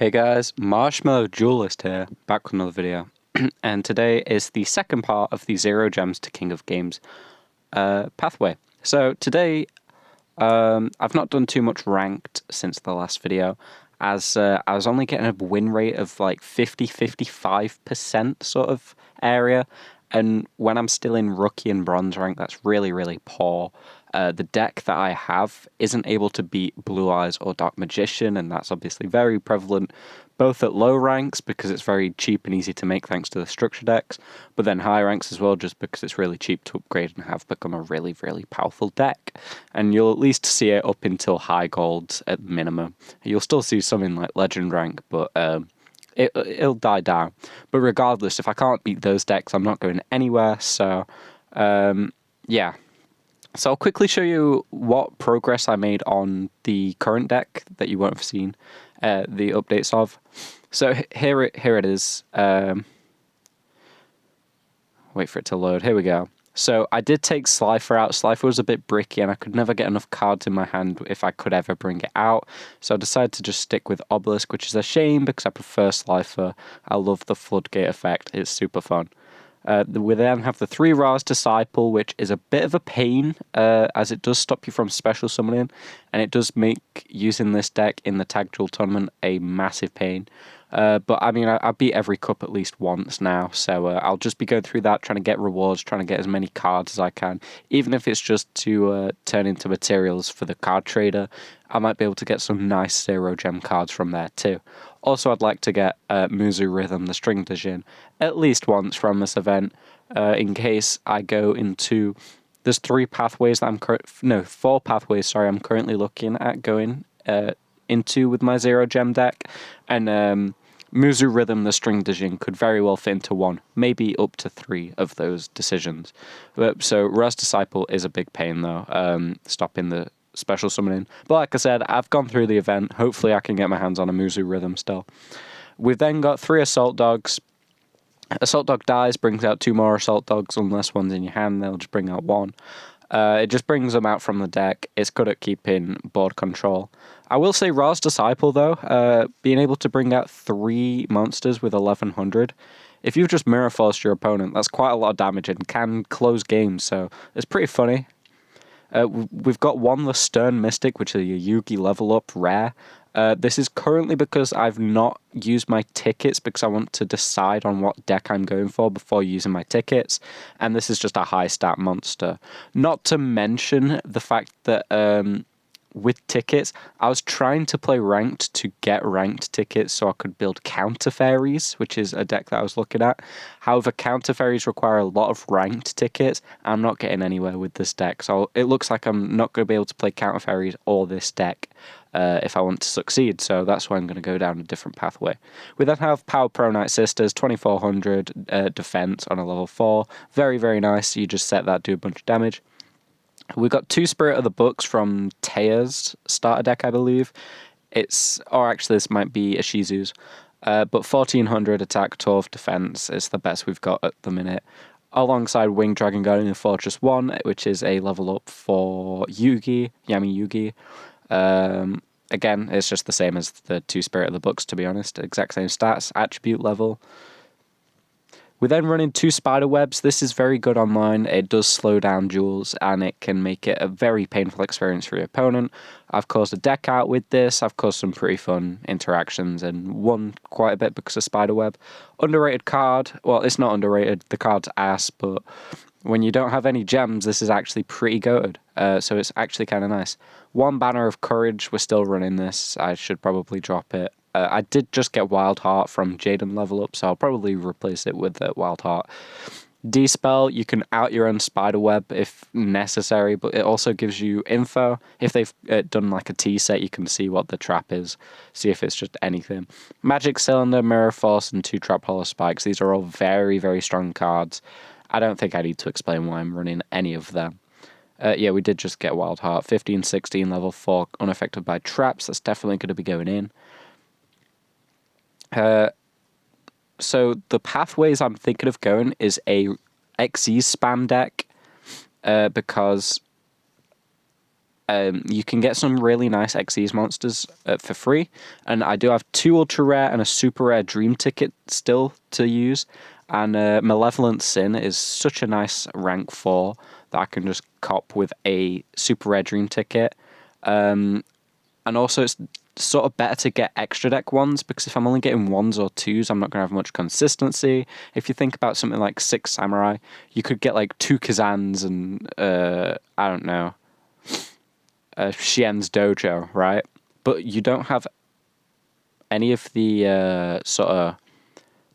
Hey guys, Marshmallow Duelist here, back with another video. And today is the second part of the 0 Gems to King of Games pathway. So today, I've not done too much ranked since the last video, as I was only getting a win rate of like 50-55% sort of area. And when I'm still in Rookie and Bronze rank, that's really, really poor. The deck that I have isn't able to beat Blue Eyes or Dark Magician, and that's obviously very prevalent both at low ranks because it's very cheap and easy to make thanks to the structure decks, but then high ranks as well just because it's really cheap to upgrade and have become a really, really powerful deck. And you'll at least see it up until high golds at minimum. You'll still see some in like legend rank, but it'll die down. But regardless, if I can't beat those decks, I'm not going anywhere. So, yeah. So I'll quickly show you what progress I made on the current deck that you won't have seen the updates of. So here it is. Wait for it to load. Here we go. So I did take Slifer out. Slifer was a bit bricky and I could never get enough cards in my hand if I could ever bring it out. So I decided to just stick with Obelisk, which is a shame because I prefer Slifer. I love the Floodgate effect. It's super fun. We then have the 3 Ra's Disciple, which is a bit of a pain, as it does stop you from special summoning, and it does make using this deck in the Tag Duel tournament a massive pain. But I mean, I beat every cup at least once now, so I'll just be going through that, trying to get rewards, trying to get as many cards as I can, even if it's just to turn into materials for the card trader. I might be able to get some nice 0 gem cards from there too. Also, I'd like to get Muzu Rhythm, the String Djinn, at least once from this event, in case I go into... There's 4 pathways, sorry, I'm currently looking at going into with my 0 gem deck, and Muzu Rhythm, the String Djinn, could very well fit into 1, maybe up to 3 of those decisions. So Ra's Disciple is a big pain though, stopping the special summoning. But like I said, I've gone through the event. Hopefully I can get my hands on a Muzu Rhythm still. We've then got 3 Assault Dogs. Assault Dog dies, brings out 2 more Assault Dogs. Unless one's in your hand, they'll just bring out 1. It just brings them out from the deck. It's good at keeping board control. I will say Ra's Disciple, though, being able to bring out 3 monsters with 1100. If you've just Mirror Forced your opponent, that's quite a lot of damage and can close games, so it's pretty funny. We've got 1 the Stern Mystic, which is a Yugi level up rare. This is currently because I've not used my tickets because I want to decide on what deck I'm going for before using my tickets. And this is just a high stat monster. Not to mention the fact that with tickets, I was trying to play ranked to get ranked tickets so I could build Counter Fairies, which is a deck that I was looking at. However, Counter Fairies require a lot of ranked tickets. I'm not getting anywhere with this deck, so it looks like I'm not going to be able to play Counter Fairies or this deck if I want to succeed, so that's why I'm going to go down a different pathway. We then have Power Pro Night Sisters, 2400 defense on a level 4. Very, very nice. You just set that, do a bunch of damage. We've got 2 Spirit of the Books from Taya's starter deck, I believe. Or actually this might be Ishizu's. But 1400 attack, 12 defense is the best we've got at the minute. Alongside Winged Dragon Guardian Fortress 1, which is a level up for Yami Yugi. Again, it's just the same as the 2 Spirit of the Books, to be honest. Exact same stats, attribute level. We then run in 2 Spiderwebs. This is very good online. It does slow down duels, and it can make it a very painful experience for your opponent. I've caused a deck out with this. I've caused some pretty fun interactions and won quite a bit because of Spiderweb. Underrated card. Well, it's not underrated. The card's ass, but when you don't have any gems, this is actually pretty goated. So it's actually kind of nice. 1 Banner of Courage. We're still running this. I should probably drop it. I did just get Wild Heart from Jaden level up, so I'll probably replace it with Wild Heart. D-Spell, you can out your own Spiderweb if necessary, but it also gives you info. If they've done like a T-set, you can see what the trap is, see if it's just anything. Magic Cylinder, Mirror Force, and 2 Trap Hollow Spikes. These are all very, very strong cards. I don't think I need to explain why I'm running any of them. Yeah, we did just get Wild Heart. 15, 16, level 4, unaffected by traps. That's definitely going to be going in. So the pathways I'm thinking of going is a XE spam deck, because You can get some really nice Xyz monsters for free, and I do have 2 ultra rare and a super rare dream ticket still to use. And Malevolent Sin is such a nice rank 4 that I can just cop with a super rare dream ticket. And also, it's sort of better to get extra deck ones, because if I'm only getting 1s or 2s, I'm not going to have much consistency. If you think about something like 6 Samurai, you could get like 2 Kazans and, I don't know, Xian's Dojo, right? But you don't have any of the sort of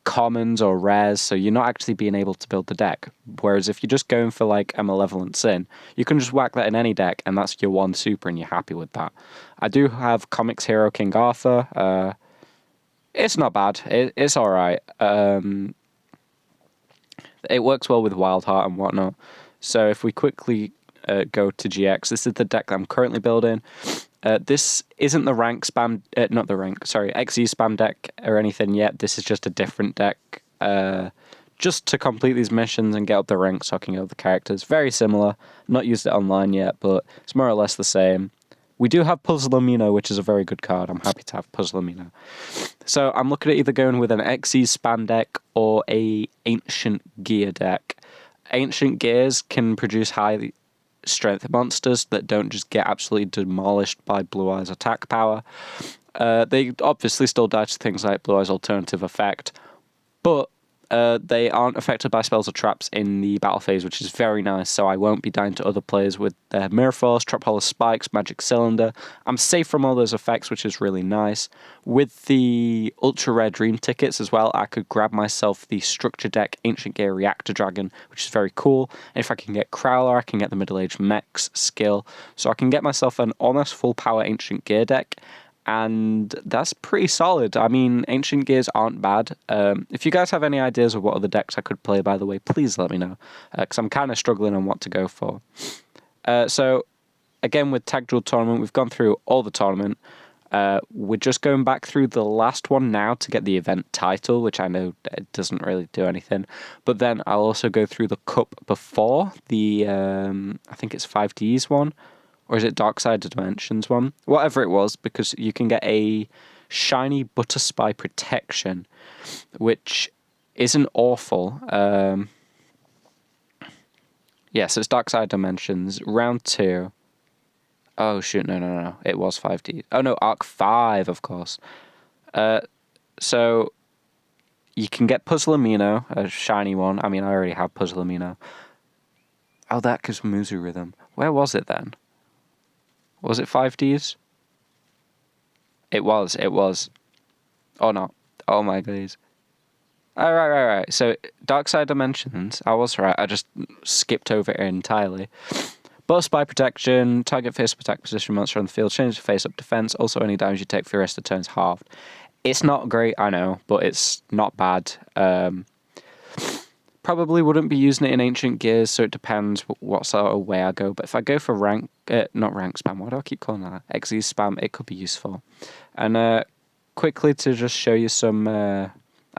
commons or rares, so you're not actually being able to build the deck. Whereas if you're just going for like a Malevolent Sin, you can just whack that in any deck, and that's your 1 super, and you're happy with that. I do have Comics Hero King Arthur. It's not bad. It's all right. It works well with Wild Heart and whatnot. So if we quickly go to GX, this is the deck that I'm currently building. This isn't the rank spam, not the rank, sorry, XE spam deck or anything yet. This is just a different deck, just to complete these missions and get up the rank so I can get up the characters. Very similar. Not used it online yet, but it's more or less the same. We do have Puzzle Amino, which is a very good card. I'm happy to have Puzzle Amino. So I'm looking at either going with an XE spam deck or a Ancient Gear deck. Ancient Gears can produce high strength monsters that don't just get absolutely demolished by Blue Eye's attack power. They obviously still die to things like Blue Eye's alternative effect, but they aren't affected by spells or traps in the battle phase, which is very nice, so I won't be dying to other players with Mirror Force, Trap Hollow Spikes, Magic Cylinder. I'm safe from all those effects, which is really nice. With the Ultra Rare Dream tickets as well, I could grab myself the Structure Deck Ancient Gear Reactor Dragon, which is very cool. And if I can get Crowler, I can get the Middle Age Mechs skill. So I can get myself an almost full power Ancient Gear deck, and that's pretty solid. I mean, Ancient Gears aren't bad. If you guys have any ideas of what other decks I could play, by the way, please let me know, because I'm kind of struggling on what to go for. So, again, with Tag Duel Tournament, we've gone through all the tournament. We're just going back through the last one now to get the event title, which I know doesn't really do anything. But then I'll also go through the cup before the, I think it's 5Ds one. Or is it Dark Side of Dimensions one? Whatever it was, because you can get a shiny Butter Spy protection, which isn't awful. So it's Dark Side Dimensions. Round 2. Oh, shoot, no. It was 5D. Oh, no, Arc 5, of course. So you can get Puzzle Amino, a shiny one. I mean, I already have Puzzle Amino. Oh, that gives Muzu Rhythm. Where was it then? Was it 5Ds? It was. Oh, no. Oh, my days. Oh, right. So, Dark Side Dimensions, I was right. I just skipped over it entirely. Butter Spy Protection, target face-up attack position monster on the field, change to face-up defense. Also, any damage you take for the rest of the turn is halved. It's not great, I know, but it's not bad. Probably wouldn't be using it in Ancient Gears, so it depends what sort of way I go. But if I go for not rank spam, why do I keep calling that? XE spam, it could be useful. And quickly to just show you some, I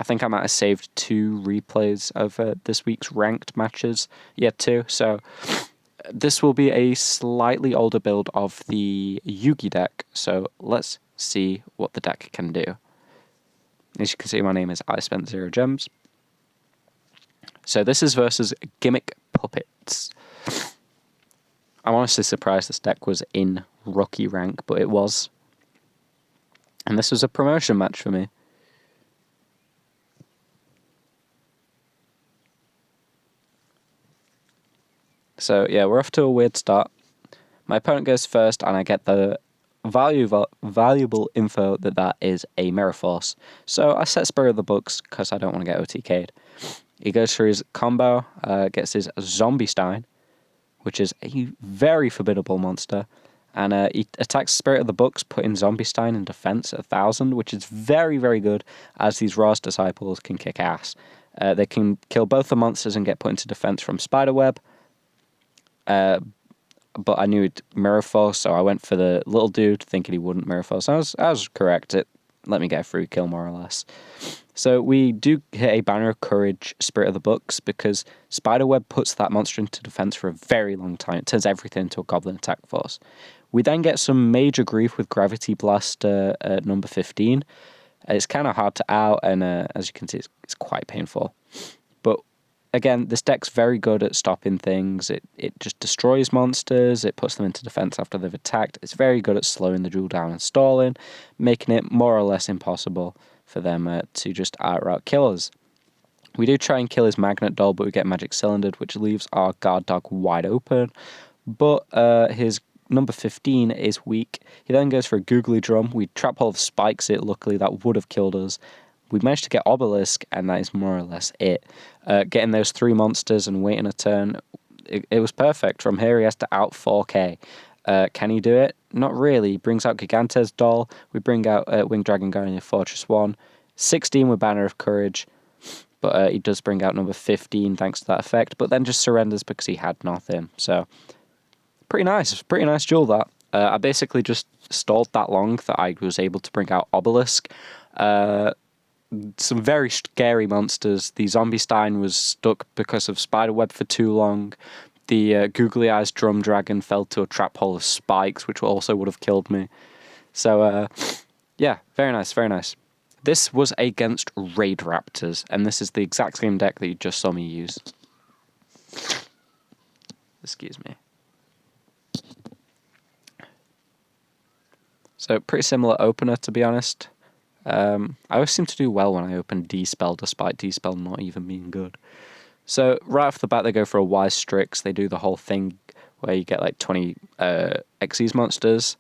think I might have saved 2 replays of this week's ranked matches. Yeah, 2. So this will be a slightly older build of the Yugi deck. So let's see what the deck can do. As you can see, my name is I Spent 0 Gems. So this is versus Gimmick Puppets. I'm honestly surprised this deck was in rookie rank, but it was. And this was a promotion match for me. So yeah, we're off to a weird start. My opponent goes first, and I get the valuable info that is a Mirror Force. So I set Spirit of the Books because I don't want to get OTK'd. He goes for his combo, gets his Zombie Stein, which is a very formidable monster, and he attacks Spirit of the Books, putting Zombie Stein in defense at 1,000, which is very, very good, as these Ra's disciples can kick ass. They can kill both the monsters and get put into defense from Spiderweb, but I knew he'd Mirror Force, so I went for the little dude, thinking he wouldn't Mirror Force. I was correct. It let me get a free kill, more or less. So we do hit a Banner of Courage, Spirit of the Books, because Spiderweb puts that monster into defense for a very long time. It turns everything into a Goblin attack force. We then get some major grief with Gravity Blaster at number 15. It's kind of hard to out, and as you can see, it's quite painful. But again, this deck's very good at stopping things. It just destroys monsters. It puts them into defense after they've attacked. It's very good at slowing the Duel down and stalling, making it more or less impossible for them to just outright kill us. We do try and kill his Magnet Doll, but we get Magic Cylindered, which leaves our Guard Dog wide open. But his number 15 is weak. He then goes for a Googly Drum. We Trap Hole of Spikes it. Luckily, that would have killed us. We managed to get Obelisk, and that is more or less it. Getting those 3 monsters and waiting a turn, it was perfect. From here, he has to out 4k. Can he do it? Not really. He brings out Gigante's Doll. We bring out Winged Dragon Guardian Fortress 1. 16 with Banner of Courage. But he does bring out number 15 thanks to that effect. But then just surrenders because he had nothing. So, pretty nice. Pretty nice duel, that. I basically just stalled that long that I was able to bring out Obelisk. Some very scary monsters. The Zombie Stein was stuck because of Spiderweb for too long. The Googly Eyes Drum Dragon fell to a Trap Hole of Spikes, which also would have killed me. So, yeah, very nice, very nice. This was against Raid Raptors, and this is the exact same deck that you just saw me use. Excuse me. So, pretty similar opener, to be honest. I always seem to do well when I open D-Spell, despite D-Spell not even being good. So, right off the bat, they go for a Wise Strix. They do the whole thing where you get like 20 Xyz monsters.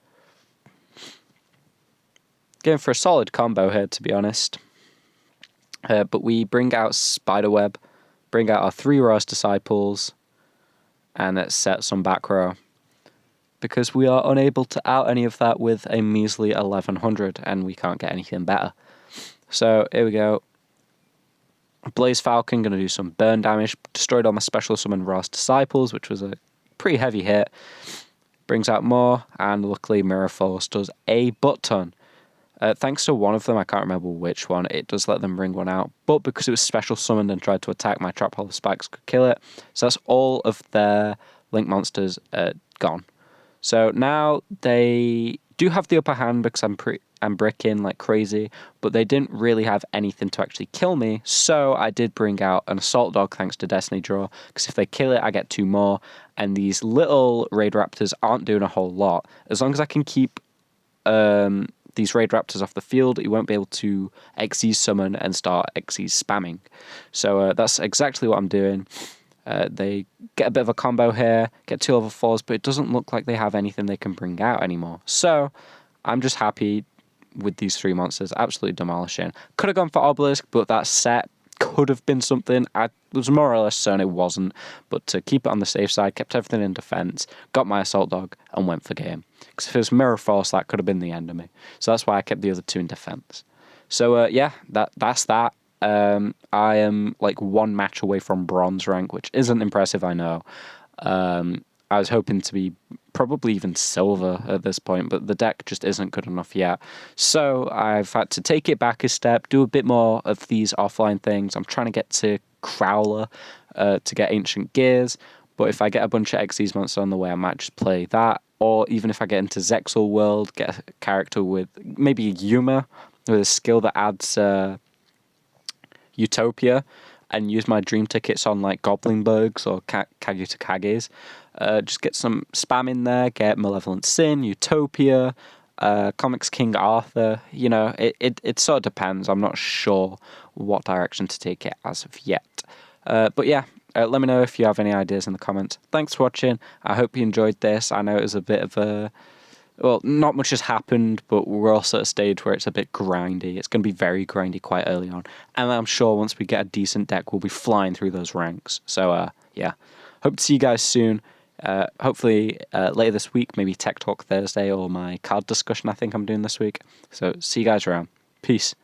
Going for a solid combo here, to be honest. But we bring out Spiderweb, bring out our 3 Rose Disciples, and set some back row. Because we are unable to out any of that with a measly 1100, and we can't get anything better. So, here we go. Blaze Falcon, going to do some burn damage. Destroyed all my special summon Rose Disciples, which was a pretty heavy hit. Brings out more, and luckily Mirror Force does a butt ton. Thanks to one of them, I can't remember which one, it does let them bring one out. But because it was special summoned and tried to attack, my Trap Hole of Spikes could kill it. So that's all of their Link monsters gone. So now they do have the upper hand because I'm bricking like crazy, but they didn't really have anything to actually kill me. So I did bring out an Assault Dog thanks to Destiny Draw, because if they kill it, I get 2 more. And these little Raid Raptors aren't doing a whole lot. As long as I can keep these Raid Raptors off the field, you won't be able to Xyz summon and start Xyz spamming. So that's exactly what I'm doing. They get a bit of a combo here, get 2 level 4s, but it doesn't look like they have anything they can bring out anymore. So I'm just happy with these 3 monsters, absolutely demolishing. Could have gone for Obelisk, but that set could have been something. I was more or less certain it wasn't, but to keep it on the safe side, kept everything in defense, got my Assault Dog, and went for game. Because if it was Mirror Force, that could have been the end of me. So that's why I kept the other 2 in defense. So yeah, that's that. I am like 1 match away from bronze rank, which isn't impressive, I know. I was hoping to be probably even silver at this point, but the deck just isn't good enough yet. So I've had to take it back a step, do a bit more of these offline things. I'm trying to get to Crowler to get Ancient Gears, but if I get a bunch of Xyz monsters on the way, I might just play that. Or even if I get into Zexal World, get a character with maybe a Yuma with a skill that adds Utopia, and use my dream tickets on like Goblinbergs or Kagutakages. Just get some spam in there, get Malevolent Sin, Utopia, Comics King Arthur. You know, it sort of depends. I'm not sure what direction to take it as of yet. But yeah, let me know if you have any ideas in the comments. Thanks for watching. I hope you enjoyed this. I know it was a bit of a... Well, not much has happened, but we're also at a stage where it's a bit grindy. It's going to be very grindy quite early on. And I'm sure once we get a decent deck, we'll be flying through those ranks. So, yeah. Hope to see you guys soon. Hopefully later this week, maybe Tech Talk Thursday or my card discussion I think I'm doing this week. So, see you guys around. Peace.